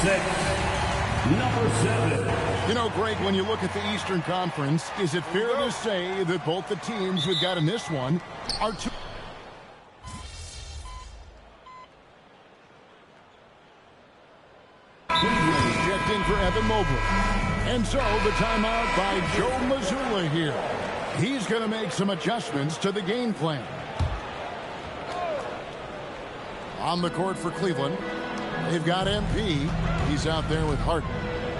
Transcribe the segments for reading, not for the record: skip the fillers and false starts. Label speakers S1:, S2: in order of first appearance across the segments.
S1: 6, number 7.
S2: You know, Greg, when you look at the Eastern Conference, is it fair to say that both the teams we've got in this one are two? Cleveland checked in for Evan Mobley. And so the timeout by Joe Mazzulla here. He's going to make some adjustments to the game plan. On the court for Cleveland, they've got MP. He's out there with Harden.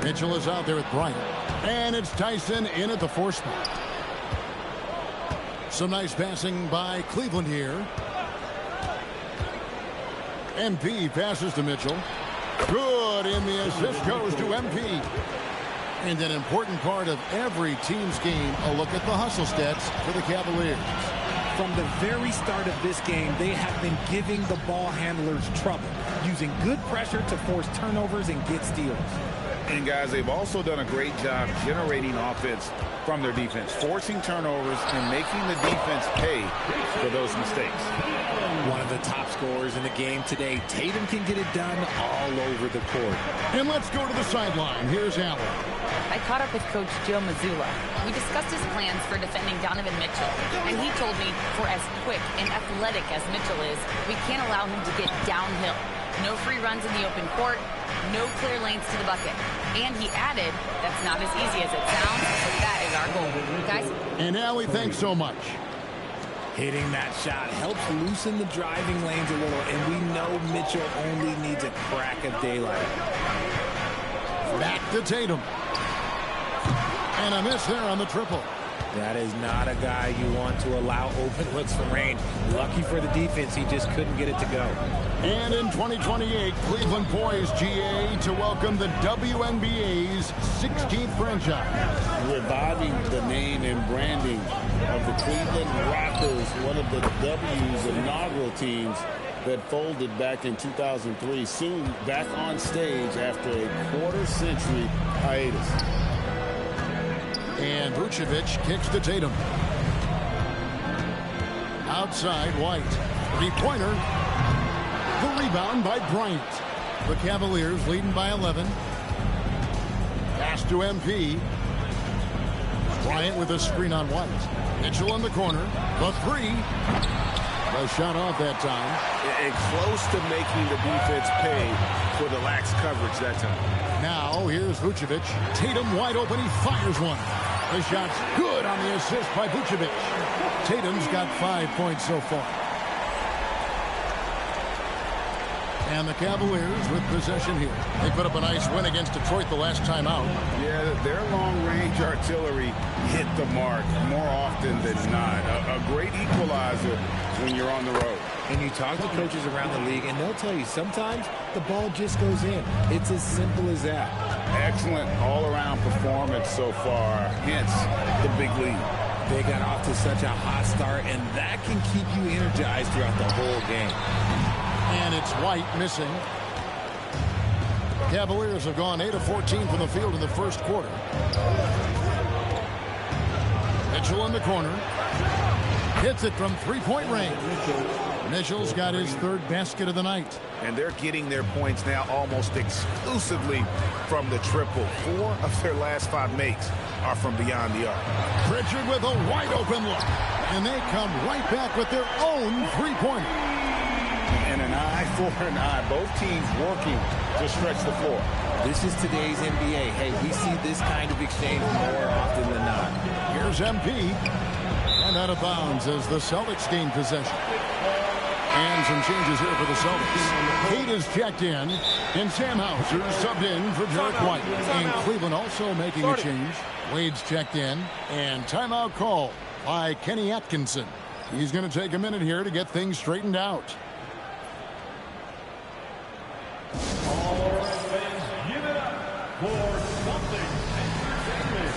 S2: Mitchell is out there with Bryant. And it's Tyson in at the 4 spot. Some nice passing by Cleveland here. MP passes to Mitchell. Good, and the assist goes to MP. And an important part of every team's game, a look at the hustle stats for the Cavaliers.
S3: From the very start of this game, they have been giving the ball handlers trouble, using good pressure to force turnovers and get steals.
S4: And guys, they've also done a great job generating offense from their defense, forcing turnovers and making the defense pay for those mistakes.
S3: One of the top scorers in the game today. Tatum can get it done all over the court.
S2: And let's go to the sideline. Here's Allen.
S5: I caught up with Coach Joe Mazzulla. We discussed his plans for defending Donovan Mitchell, and he told me for as quick and athletic as Mitchell is, we can't allow him to get downhill. No free runs in the open court, no clear lanes to the bucket. And he added, that's not as easy as it sounds, but that is our goal. Guys?
S2: And Allie, thanks so much.
S3: Hitting that shot helps loosen the driving lanes a little, and we know Mitchell only needs a crack of daylight.
S2: Back to Tatum. And a miss there on the triple.
S3: That is not a guy you want to allow open looks for rain. Lucky for the defense, he just couldn't get it to go.
S2: And in 2028, Cleveland poised, GA, to welcome the WNBA's 16th franchise.
S6: Reviving the name and branding of the Cleveland Rockers, one of the W's inaugural teams that folded back in 2003, soon back on stage after a quarter-century hiatus.
S2: And Vucevic kicks to Tatum. Outside, White. Three-pointer. The rebound by Bryant. The Cavaliers leading by 11. Pass to MP. Bryant with a screen on White. Mitchell in the corner. The three. The shot off that time.
S4: And close to making the defense pay for the lax coverage that time.
S2: Now, here's Vucevic. Tatum wide open. He fires one. The shot's good on the assist by Vucevic. Tatum's got 5 points so far. And the Cavaliers with possession here. They put up a nice win against Detroit the last time out.
S4: Yeah, their long-range artillery hit the mark more often than not. A great equalizer when you're on the road.
S3: And you talk to coaches around the league, and they'll tell you sometimes the ball just goes in. It's as simple as that.
S4: Excellent all-around performance so far, hence the big lead.
S3: They got off to such a hot start, and that can keep you energized throughout the whole game.
S2: And it's White missing. Cavaliers have gone 8 of 14 from the field in the first quarter. Mitchell in the corner. Hits it from three-point range. Mitchell's got his third basket of the night.
S4: And they're getting their points now almost exclusively from the triple. 4 of their last 5 makes are from beyond the arc.
S2: Pritchard with a wide-open look. And they come right back with their own three-pointer.
S4: And an eye for an eye. Both teams working to stretch the floor.
S3: This is today's NBA. Hey, we see this kind of exchange more often than not.
S2: Here's MP. And out of bounds as the Celtics gain possession. And some changes here for the Celtics. Kate is checked in. And Sam Hauser subbed in for Derek White. And Cleveland also making a change. Wade's checked in. And timeout call by Kenny Atkinson. He's going to take a minute here to get things straightened out.
S1: All right, fans, give it up for something entertainment.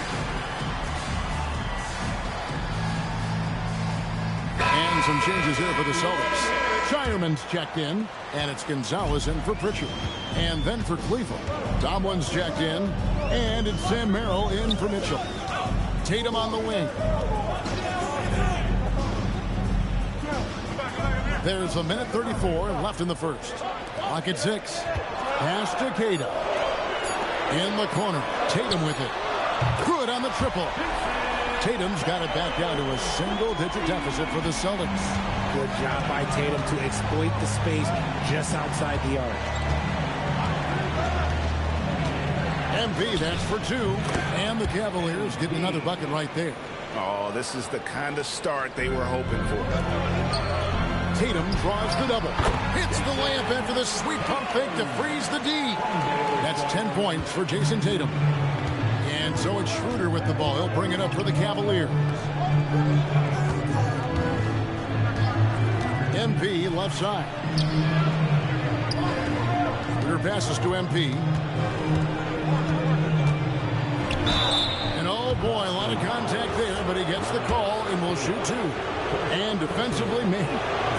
S2: And some changes here for the Celtics. Shireman's checked in, and it's Gonzalez in for Pritchard. And then for Cleveland, Tomlin's checked in, and it's Sam Merrill in for Mitchell. Tatum on the wing. There's a minute 34 left in the first. Clock at 6. Pass to Queta. In the corner. Tatum with it. Good on the triple. Tatum's got it back down to a single-digit deficit for the Celtics.
S3: Good job by Tatum to exploit the space just outside the arc.
S2: MP, that's for 2. And the Cavaliers get another bucket right there.
S4: Oh, this is the kind of start they were hoping for.
S2: Tatum draws the double. Hits the layup after the sweet pump fake to freeze the D. That's 10 points for Jason Tatum. And so it's Schroeder with the ball. He'll bring it up for the Cavaliers. MP left side. Schroeder passes to MP. And oh boy, a lot of contact there, but he gets the call and will shoot 2. And defensively, man,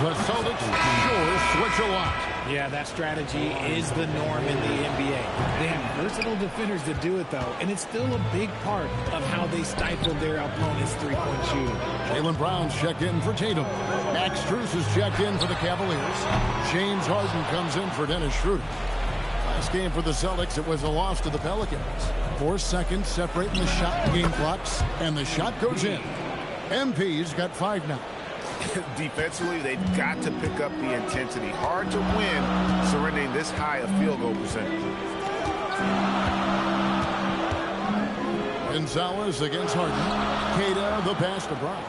S2: the Celtics sure switch a lot.
S3: Yeah, that strategy is the norm in the NBA. They have versatile defenders to do it, though, and it's still a big part of how they stifle their opponent's three-point shooting.
S2: Jaylen Brown's checked in for Tatum. Max Strus is checked in for the Cavaliers. James Harden comes in for Dennis Schroeder. Last game for the Celtics, it was a loss to the Pelicans. 4 seconds separating the shot and game clocks, and the shot goes in. MP's got 5 now.
S4: Defensively, they've got to pick up the intensity. Hard to win surrendering this high a field goal percentage.
S2: Gonzalez against Harden. Queta, the pass to Brown.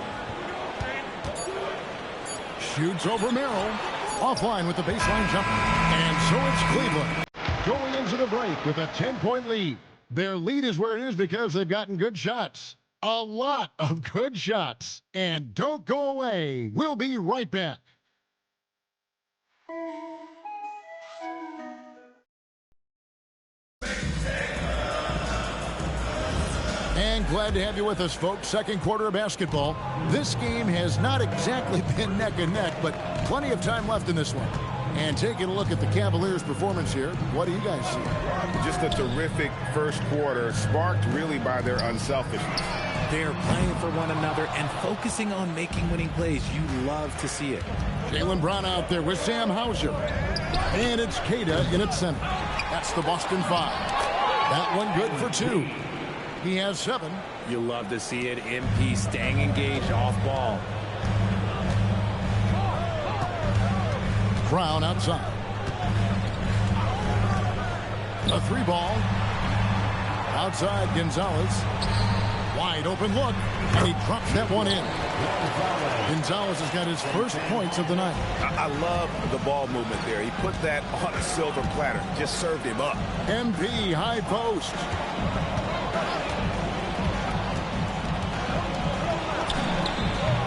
S2: Shoots over Merrill. Offline with the baseline jumper. And so it's Cleveland going into the break with a 10-point lead. Their lead is where it is because they've gotten good shots. A lot of good shots. And don't go away. We'll be right back. And glad to have you with us, folks. Second quarter of basketball. This game has not exactly been neck and neck, but plenty of time left in this one. And taking a look at the Cavaliers' performance here, what do you guys see?
S4: Just a terrific first quarter, sparked really by their unselfishness.
S3: They're playing for one another and focusing on making winning plays. You love to see it.
S2: Jaylen Brown out there with Sam Hauser. And it's Queta in its center. That's the Boston 5. That one good for 2. He has 7.
S3: You love to see it. MP staying engaged off ball.
S2: Brown outside. A 3 ball. Outside Gonzalez. Wide open look. And he drops that one in. Gonzalez has got his first points of the night.
S4: I love the ball movement there. He put that on a silver platter. Just served him up.
S2: MP high post.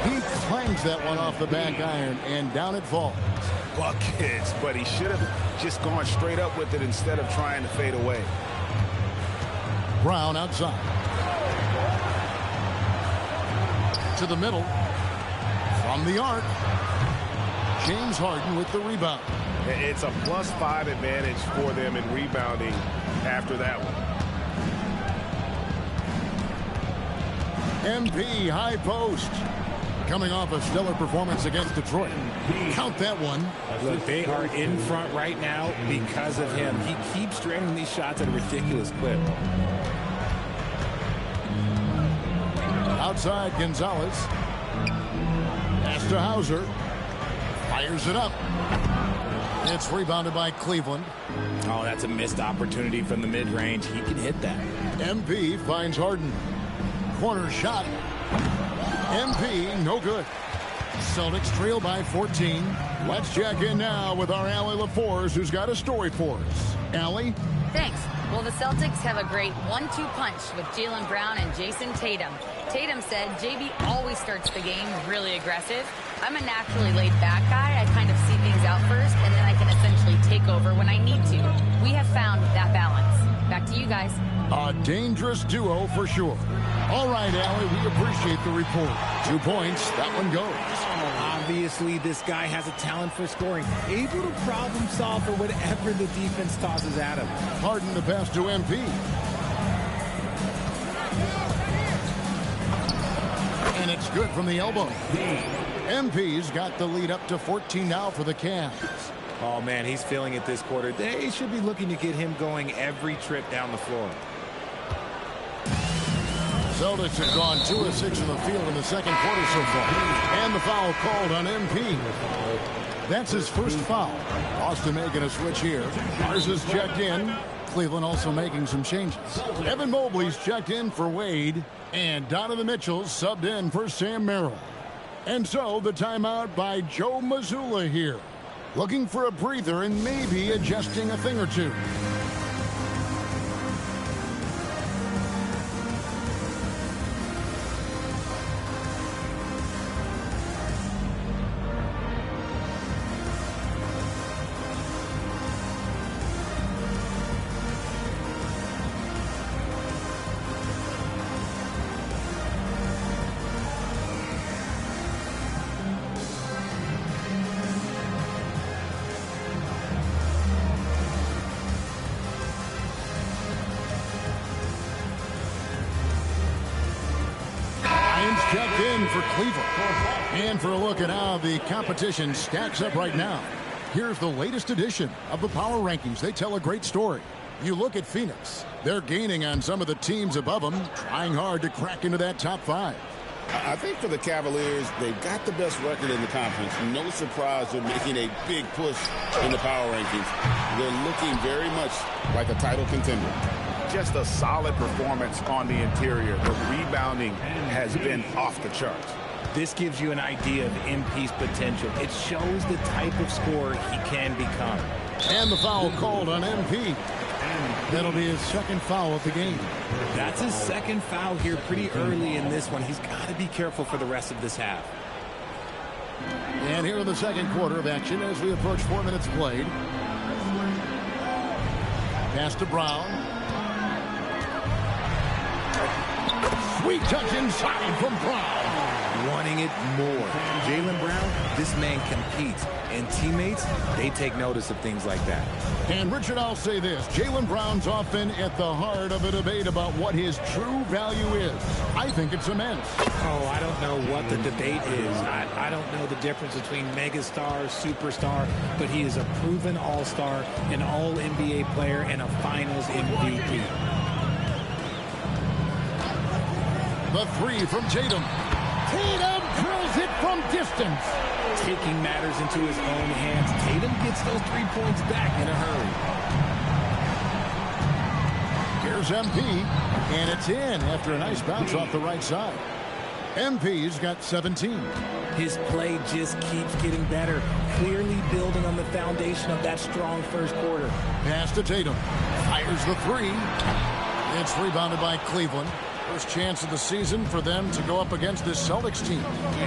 S2: He clangs that one off the back iron, and down it falls.
S4: Buckets, but he should have just gone straight up with it instead of trying to fade away.
S2: Brown outside. To the middle. From the arc. James Harden with the rebound.
S4: It's a +5 advantage for them in rebounding after that one.
S2: MP high post. Coming off a stellar performance against Detroit. Count that one.
S3: Look, they are in front right now because of him. He keeps draining these shots at a ridiculous clip.
S2: Outside Gonzalez. Pass to Hauser. Fires it up. It's rebounded by Cleveland.
S3: Oh, that's a missed opportunity from the mid-range. He can hit that.
S2: MP finds Harden. Corner shot. MP, no good. Celtics trail by 14. Let's check in now with our Allie LaForce, who's got a story for us. Allie?
S5: Thanks. Well, the Celtics have a great 1-2 punch with Jaylen Brown and Jason Tatum. Tatum said JB always starts the game really aggressive. I'm a naturally laid-back guy. I kind of see things out first, and then I can essentially take over when I need to. We have found that balance. Back to you guys.
S2: A dangerous duo for sure. All right, Allie, we appreciate the report. 2 points. That one goes.
S3: Obviously, this guy has a talent for scoring. Able to problem solve for whatever the defense tosses at him.
S2: Harden the pass to MP. And it's good from the elbow. MP's got the lead up to 14 now for the Cavs.
S3: Oh, man, he's feeling it this quarter. They should be looking to get him going every trip down the floor.
S2: Celtics have gone 2 of 6 in the field in the second quarter so far. And the foul called on MP. That's his first foul. Boston making a switch here. Mars is checked in. Cleveland also making some changes. Evan Mobley's checked in for Wade. And Donovan Mitchell subbed in for Sam Merrill. And so the timeout by Joe Mazzulla here. Looking for a breather and maybe adjusting a thing or two. Checked in for Cleveland. And for a look at how the competition stacks up right now, here's the latest edition of the Power Rankings. They tell a great story. You look at Phoenix. They're gaining on some of the teams above them, trying hard to crack into that top 5.
S6: I think for the Cavaliers, they've got the best record in the conference. No surprise they're making a big push in the power rankings. They're looking very much like a title contender.
S4: Just a solid performance on the interior. The rebounding has been off the charts.
S3: This gives you an idea of MP's potential. It shows the type of scorer he can become.
S2: And the foul called on MP. That'll be his second foul of the game.
S3: That's his second foul here pretty early in this one. He's got to be careful for the rest of this half.
S2: And here in the second quarter of action as we approach 4 minutes played. Pass to Brown. Sweet touch inside from Brown.
S3: Wanting it more. Jaylen Brown, this man competes. And teammates, they take notice of things like that.
S2: And Richard, I'll say this. Jaylen Brown's often at the heart of a debate about what his true value is. I think it's immense.
S3: Oh, I don't know what the debate is. I don't know the difference between megastar, superstar, but he is a proven all-star, an all-NBA player, and a finals MVP.
S2: The three from Tatum. Tatum drills it from distance.
S3: Taking matters into his own hands. Tatum gets those 3 points back in a hurry.
S2: Here's MP, and it's in after a nice bounce off the right side. MP's got 17.
S3: His play just keeps getting better, clearly building on the foundation of that strong first quarter.
S2: Pass to Tatum. Fires the three. It's rebounded by Cleveland. First chance of the season for them to go up against this Celtics team.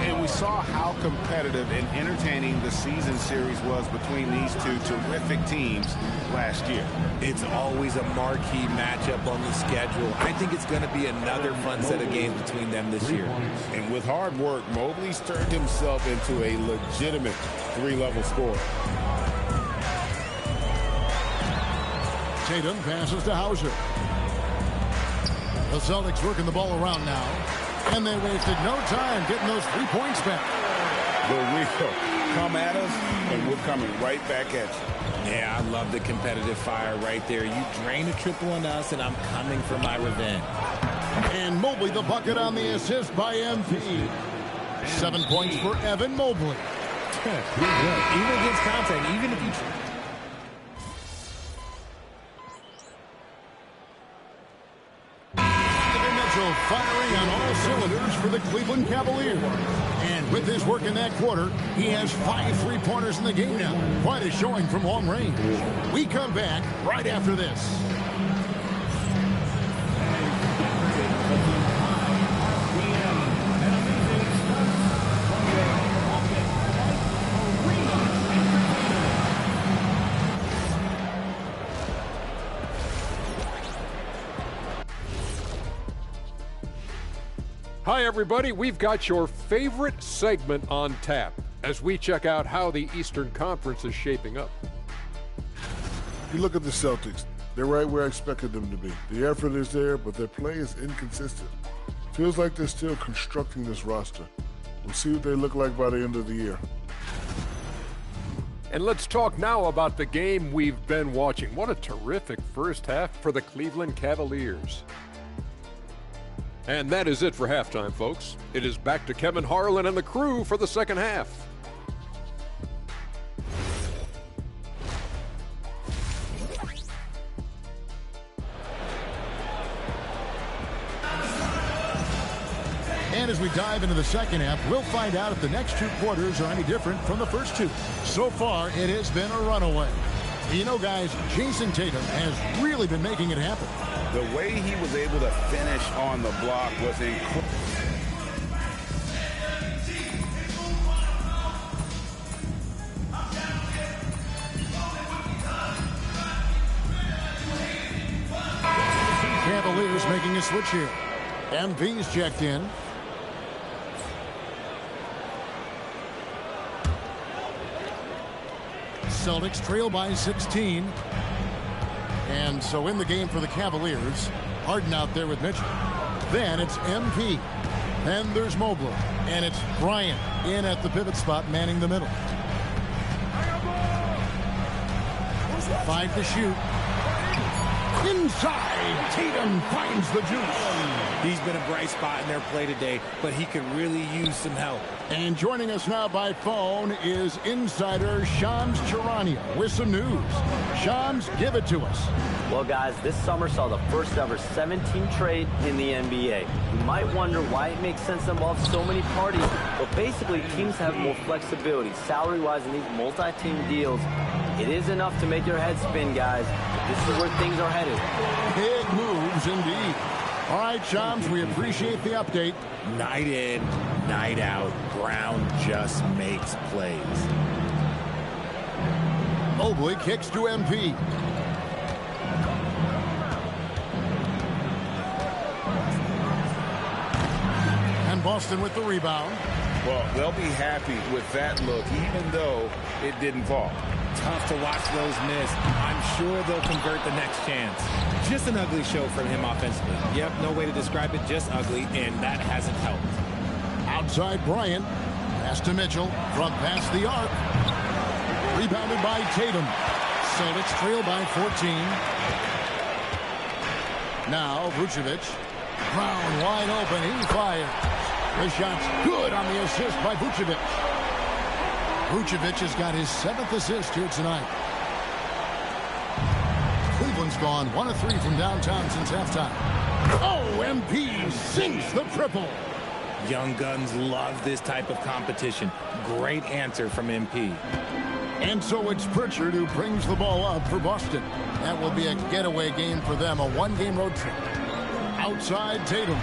S4: And we saw how competitive and entertaining the season series was between these two terrific teams last year.
S3: It's always a marquee matchup on the schedule. I think it's going to be another fun set of games between them this year.
S6: And with hard work, Mobley's turned himself into a legitimate three-level scorer.
S2: Tatum passes to Hauser. The Celtics working the ball around now. And they wasted no time getting those 3 points back.
S6: The will come at us, and we're coming right back at you.
S3: Yeah, I love the competitive fire right there. You drain a triple on us, and I'm coming for my revenge.
S2: And Mobley the bucket on the assist by MP. 7 points for Evan Mobley.
S3: Even against contact, even if you...
S2: Firing on all cylinders for the Cleveland Cavaliers. And with his work in that quarter, he has 5 3-pointers in the game now. Quite a showing from long range. We come back right after this.
S7: Hi, everybody. We've got your favorite segment on tap as we check out how the Eastern Conference is shaping up.
S8: You look at the Celtics. They're right where I expected them to be. The effort is there, but their play is inconsistent. Feels like they're still constructing this roster. We'll see what they look like by the end of the year.
S7: And let's talk now about the game we've been watching. What a terrific first half for the Cleveland Cavaliers. And that is it for halftime, folks. It is back to Kevin Harlan and the crew for the second half.
S2: And as we dive into the second half, we'll find out if the next two quarters are any different from the first two. So far, it has been a runaway. You know, guys, Jason Tatum has really been making it happen.
S4: The way he was able to finish on the block was incredible.
S2: Cavaliers making a switch here. MP's checked in. Celtics trail by 16. And so in the game for the Cavaliers, Harden out there with Mitchell. Then it's MP. Then there's Mobley. And it's Bryant in at the pivot spot, manning the middle. 5 to shoot. Inside, Tatum finds the juice.
S3: He's been a bright spot in their play today, but he could really use some help.
S2: And joining us now by phone is insider Shams Charania with some news. Shams, give it to us.
S9: Well, guys, this summer saw the first ever 17 trade in the NBA. You might wonder why it makes sense to involve so many parties, but basically teams have more flexibility salary-wise in these multi-team deals. It is enough to make your head spin, guys. This is where things are headed.
S2: Big moves indeed. All right, Shams, we appreciate the update.
S3: Night in, night out, Brown just makes plays.
S2: Mobley kicks to MP. And Boston with the rebound.
S4: Well, they'll be happy with that look, even though it didn't fall.
S3: Tough to watch those miss. I'm sure they'll convert the next chance. Just an ugly show from him offensively. Yep, no way to describe it, just ugly, and that hasn't helped.
S2: Outside Bryant. Pass to Mitchell. From past the arc. Rebounded by Tatum. Celtics trail by 14. Now Vucevic. Brown wide open. He fires. The shot's good on the assist by Vucevic. Vucevic has got his 7th assist here tonight. Cleveland's gone 1 of 3 from downtown since halftime. Oh, MP sinks the triple.
S3: Young guns love this type of competition. Great answer from MP.
S2: And so it's Pritchard who brings the ball up for Boston. That will be a getaway game for them, a one-game road trip. Outside Tatum.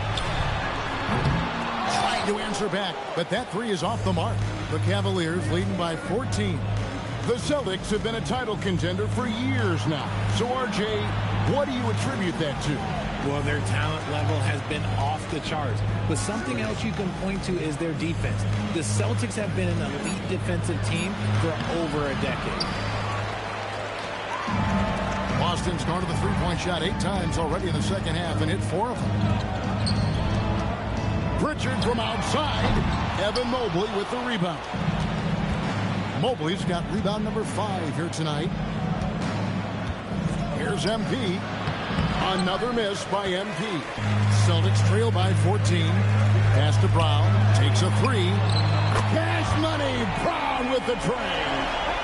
S2: Trying to answer back, but that three is off the mark. The Cavaliers leading by 14. The Celtics have been a title contender for years now. So, RJ, what do you attribute that to?
S3: Well, their talent level has been off the charts. But something else you can point to is their defense. The Celtics have been an elite defensive team for over a decade.
S2: Boston's gone to the three-point shot 8 times already in the second half and hit 4 of them. Pritchard from outside. Evan Mobley with the rebound. Mobley's got rebound number 5 here tonight. Here's MP. Another miss by MP. Celtics trail by 14. Pass to Brown. Takes a 3. Cash money. Brown with the tray.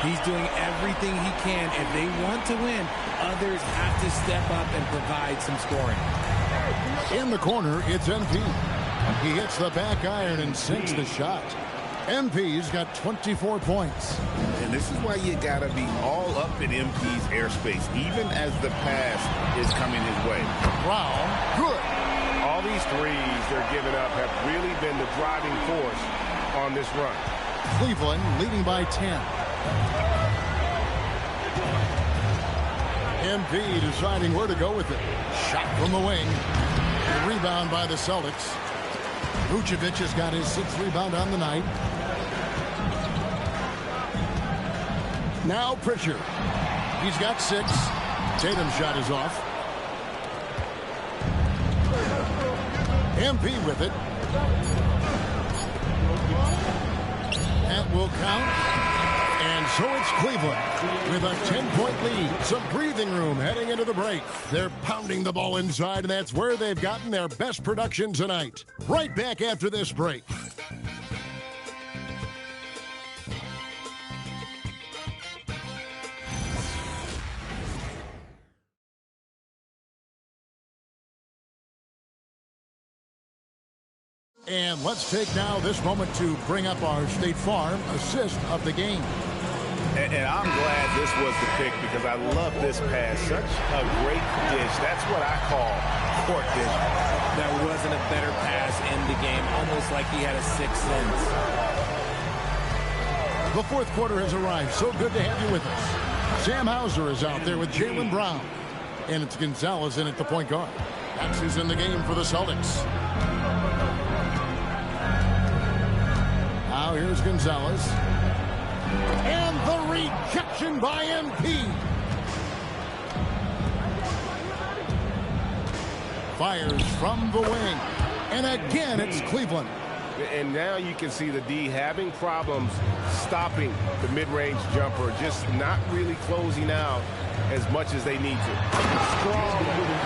S3: He's doing everything he can. If they want to win, others have to step up and provide some scoring.
S2: In the corner, it's MP. He hits the back iron and sinks the shot. MP's got 24 points.
S4: And this is why you got to be all up in MP's airspace, even as the pass is coming his way.
S2: Brown, good.
S10: All these threes they're giving up have really been the driving force on this run.
S2: Cleveland leading by 10. MP deciding where to go with it. Shot from the wing. Rebound by the Celtics. Vucevic has got his 6th rebound on the night. Now Pritchard. He's got 6. Tatum's shot is off. MP with it. That will count. And So it's Cleveland with a 10-point lead. Some breathing room heading into the break. They're pounding the ball inside, and that's where they've gotten their best production tonight. Right back after this break. And let's take now this moment to bring up our State Farm assist of the game.
S10: And I'm glad this was the pick because I love this pass. Such a great dish. That's what I call court dish.
S3: There wasn't a better pass in the game, almost like he had a sixth sense.
S2: The fourth quarter has arrived. So good to have you with us. Sam Hauser is out there with Jaylen Brown. And it's Gonzalez in at the point guard. That's who's in the game for the Celtics. Now here's Gonzalez. And the rejection by MP. Fires from the wing. And again, it's Cleveland.
S10: And now you can see the D having problems stopping the mid-range jumper, just not really closing out as much as they need to. Strong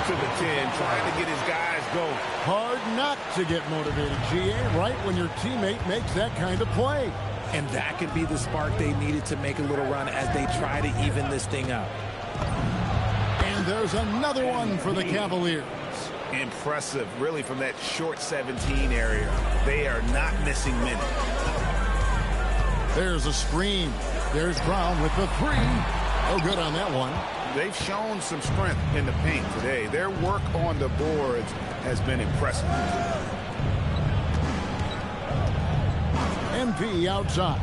S10: to the 10, trying to get his guys going.
S2: Hard not to get motivated, GA, right when your teammate makes that kind of play.
S3: And that could be the spark they needed to make a little run as they try to even this thing up.
S2: And there's another one for the Cavaliers.
S4: Impressive, really, from that short 17 area. They are not missing minutes.
S2: There's a screen. There's Brown with the three. Oh, good on that one.
S4: They've shown some strength in the paint today. Their work on the boards has been impressive.
S2: MP outside.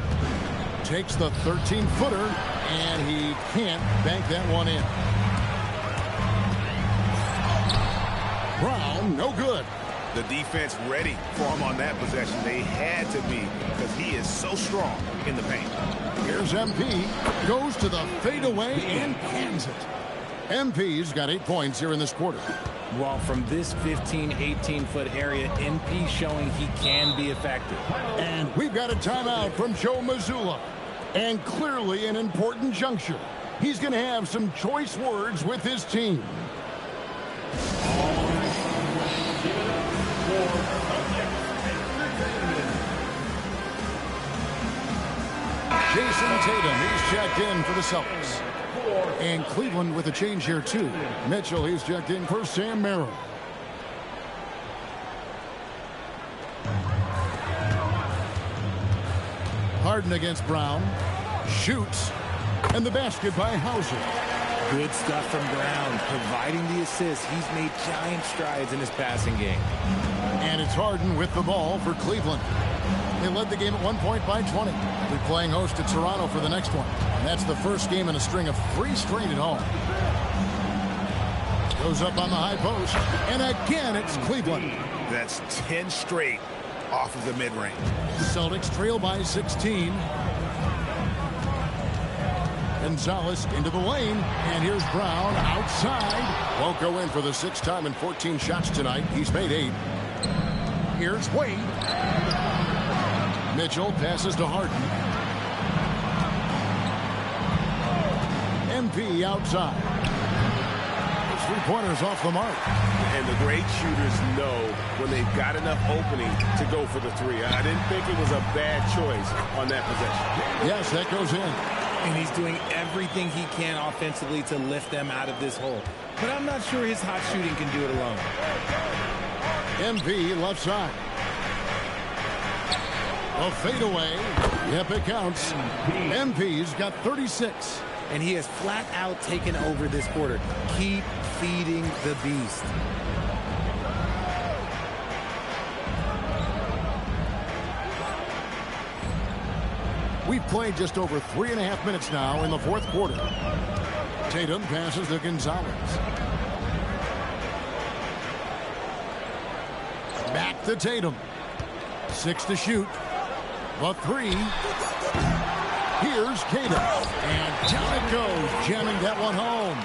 S2: Takes the 13-footer, and he can't bank that one in. Brown, no good.
S4: The defense ready for him on that possession. They had to be because he is so strong in the paint.
S2: Here's MP. Goes to the fadeaway and cans it. MP's got 8 points here in this quarter.
S3: Well, from this 15, 18-foot area, MP showing he can be effective.
S2: And we've got a timeout from Joe Mazzulla. And clearly an important juncture. He's going to have some choice words with his team. Jason Tatum, he's checked in for the Celtics. And Cleveland with a change here, too. Mitchell, he's checked in for Sam Merrill. Harden against Brown. Shoots. And the basket by Hauser.
S3: Good stuff from Brown, providing the assist. He's made giant strides in his passing game.
S2: And it's Harden with the ball for Cleveland. They led the game at 1 point by 20. They're playing host to Toronto for the next one. And that's the first game in a string of 3 straight at home. Goes up on the high post. And again, it's Cleveland.
S4: That's 10 straight off of the mid-range.
S2: The Celtics trail by 16. Gonzalez into the lane. And here's Brown outside. Won't go in for the 6th time in 14 shots tonight. He's made 8. Here's Wade. Mitchell passes to Harden. MP outside. 3-pointers off the mark.
S10: And the great shooters know when they've got enough opening to go for the 3. I didn't think it was a bad choice on that possession.
S2: Yes, that goes in.
S3: And he's doing everything he can offensively to lift them out of this hole. But I'm not sure his hot shooting can do it alone.
S2: MP left side. A fadeaway. Yep, it counts. MP's got 36.
S3: And he has flat out taken over this quarter. Keep feeding the beast.
S2: We've played just over 3.5 minutes now in the fourth quarter. Tatum passes to Gonzalez. Back to Tatum. 6 to shoot. The 3. Here's Tatum. And down it goes, jamming that one home.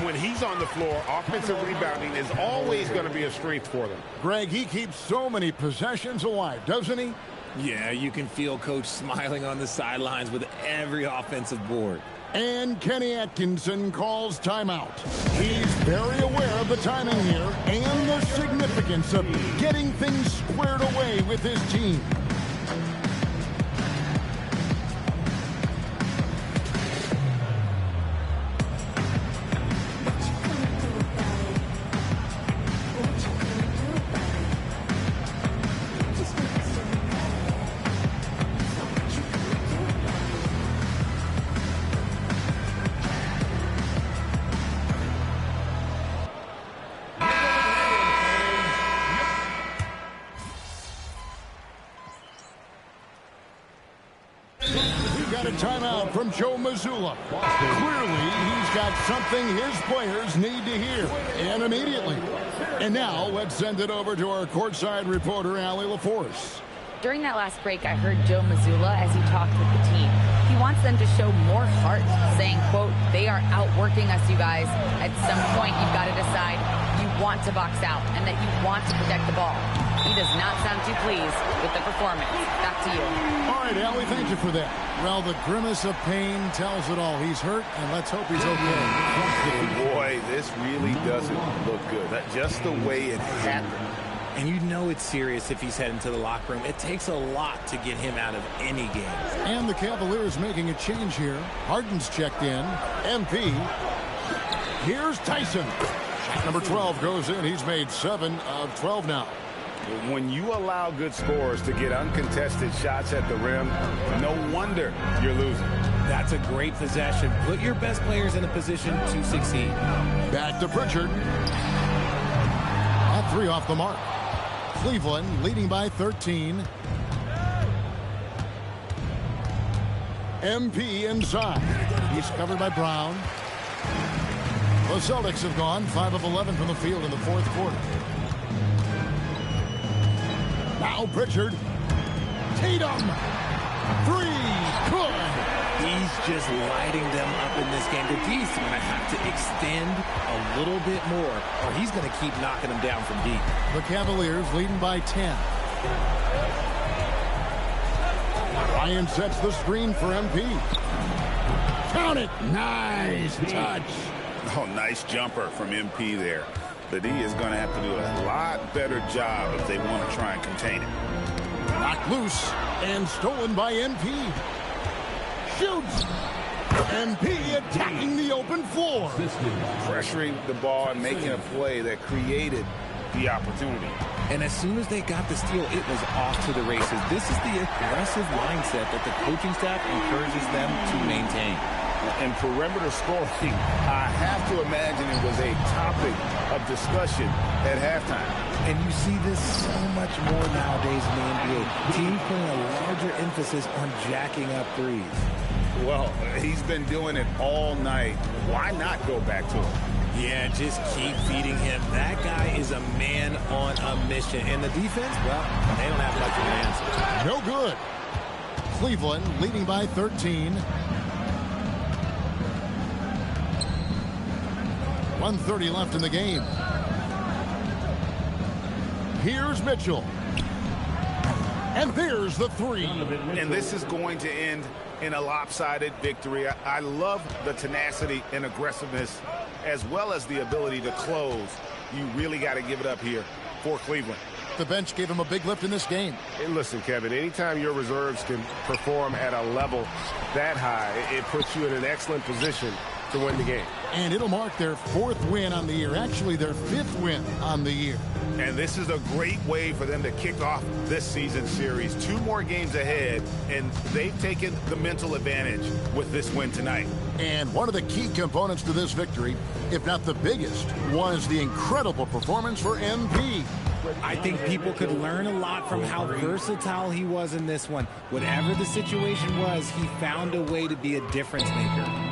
S10: When he's on the floor, offensive rebounding is always going to be a strength for them.
S2: Greg, he keeps so many possessions alive, doesn't he?
S3: Yeah, you can feel Coach smiling on the sidelines with every offensive board.
S2: And Kenny Atkinson calls timeout. He's very aware of the timing here and the significance of getting things squared away with his team. Got a timeout from Joe Mazzulla. Clearly, he's got something his players need to hear, and immediately. And now, let's send it over to our courtside reporter, Allie LaForce.
S5: During that last break, I heard Joe Mazzulla as he talked with the team. He wants them to show more heart, saying, quote, "They are outworking us, you guys. At some point, you've got to decide you want to box out and that you want to protect the ball." He does not sound too pleased with the performance. Back to you.
S2: All right, Allie, thank you for that. Well, the grimace of pain tells it all. He's hurt, and let's hope he's okay.
S4: Boy, this really doesn't look good. That's just the way it happened.
S3: And you know it's serious if he's heading to the locker room. It takes a lot to get him out of any game.
S2: And the Cavaliers making a change here. Harden's checked in. MP. Here's Tyson. Shot number 12 goes in. He's made 7 of 12 now.
S4: When you allow good scorers to get uncontested shots at the rim, no wonder you're losing.
S3: That's a great possession. Put your best players in a position to succeed.
S2: Back to Pritchard. A 3 off the mark. Cleveland leading by 13. MP inside. He's covered by Brown. The Celtics have gone 5 of 11 from the field in the fourth quarter. Now Pritchard. Tatum. 3. Good.
S3: He's just lighting them up in this game. The D's going to have to extend a little bit more, or he's going to keep knocking them down from deep.
S2: The Cavaliers leading by 10. Ryan sets the screen for MP. Count it. Nice touch.
S4: Oh, nice jumper from MP there. The D is going to have to do a lot better job if they want to try and contain it.
S2: Knocked loose and stolen by MP. Shoots. MP attacking the open floor.
S4: Pressuring the ball and making a play that created the opportunity.
S3: And as soon as they got the steal, it was off to the races. This is the aggressive mindset that the coaching staff encourages them to maintain.
S4: And perimeter scoring, I have to imagine it was a topic of discussion at halftime.
S3: And you see this so much more nowadays in the NBA. Teams putting a larger emphasis on jacking up threes.
S4: Well, he's been doing it all night. Why not go back to him?
S3: Yeah, just keep feeding him. That guy is a man on a mission. And the defense, well, they don't have much of an answer.
S2: No good. Cleveland leading by 13. 1:30 left in the game. Here's Mitchell. And there's the 3.
S4: And this is going to end in a lopsided victory. I love the tenacity and aggressiveness as well as the ability to close. You really got to give it up here for Cleveland.
S2: The bench gave him a big lift in this game.
S10: And listen, Kevin, anytime your reserves can perform at a level that high, it puts you in an excellent position to win the game.
S2: And it'll mark their 4th win on the year. Actually, their 5th win on the year.
S4: And this is a great way for them to kick off this season series. 2 more games ahead, and they've taken the mental advantage with this win tonight.
S2: And one of the key components to this victory, if not the biggest, was the incredible performance for MP.
S3: I think people could learn a lot from how versatile he was in this one. Whatever the situation was, he found a way to be a difference maker.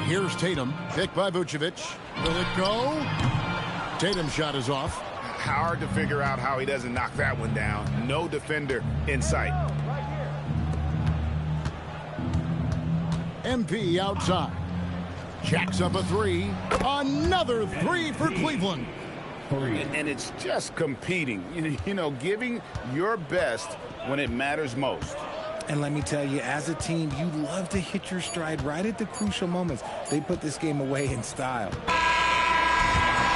S2: Here's Tatum, picked by Vucevic. Will it go? Tatum's shot is off.
S4: Hard to figure out how he doesn't knock that one down. No defender in sight.
S2: MP outside. Jacks up a 3. Another 3 for Cleveland.
S4: And it's just competing, you know, giving your best when it matters most.
S3: And let me tell you, as a team, you love to hit your stride right at the crucial moments. They put this game away in style.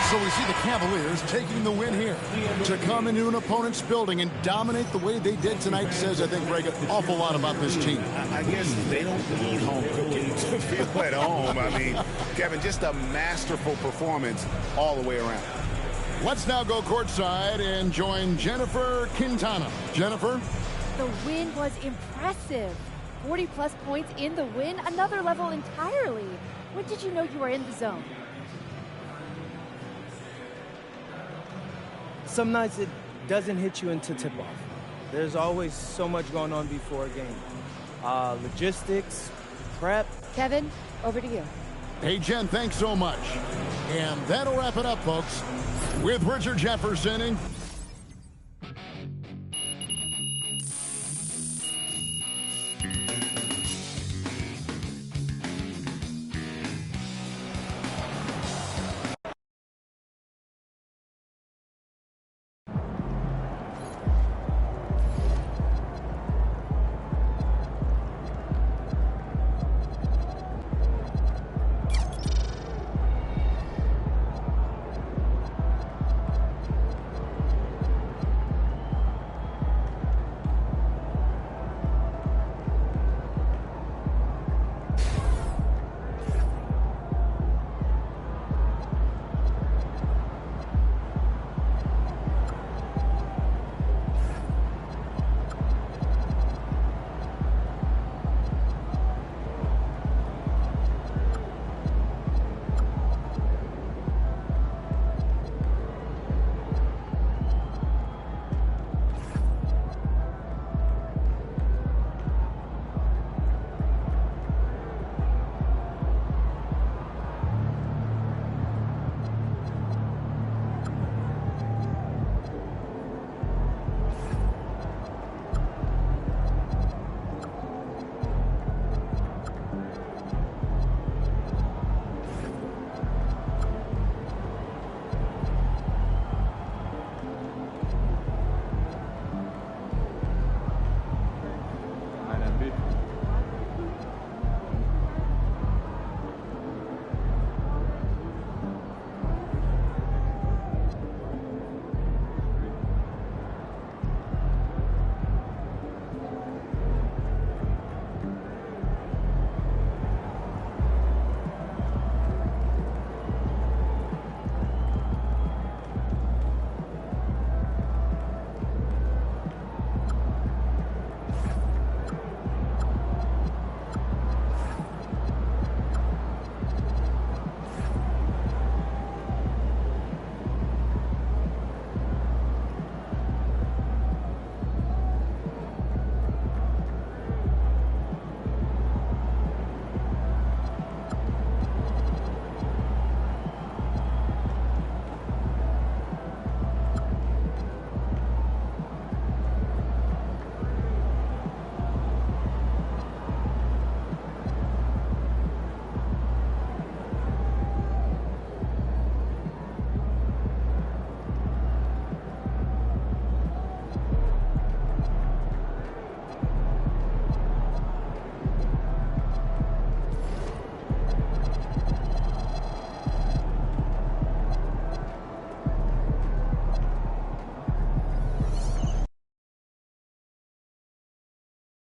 S2: So we see the Cavaliers taking the win here. To come into an opponent's building and dominate the way they did tonight says, I think, Greg, an awful lot about this team.
S4: I guess they don't need home cooking to feel at home. I mean, Kevin, just a masterful performance all the way around.
S2: Let's now go courtside and join Jennifer Quintana. Jennifer?
S11: The win was impressive. 40-plus points in the win, another level entirely. When did you know you were in the zone?
S12: Some nights it doesn't hit you until tip-off. There's always so much going on before a game. Logistics, prep.
S11: Kevin, over to you.
S2: Hey, Jen, thanks so much. And that'll wrap it up, folks. With Richard Jefferson and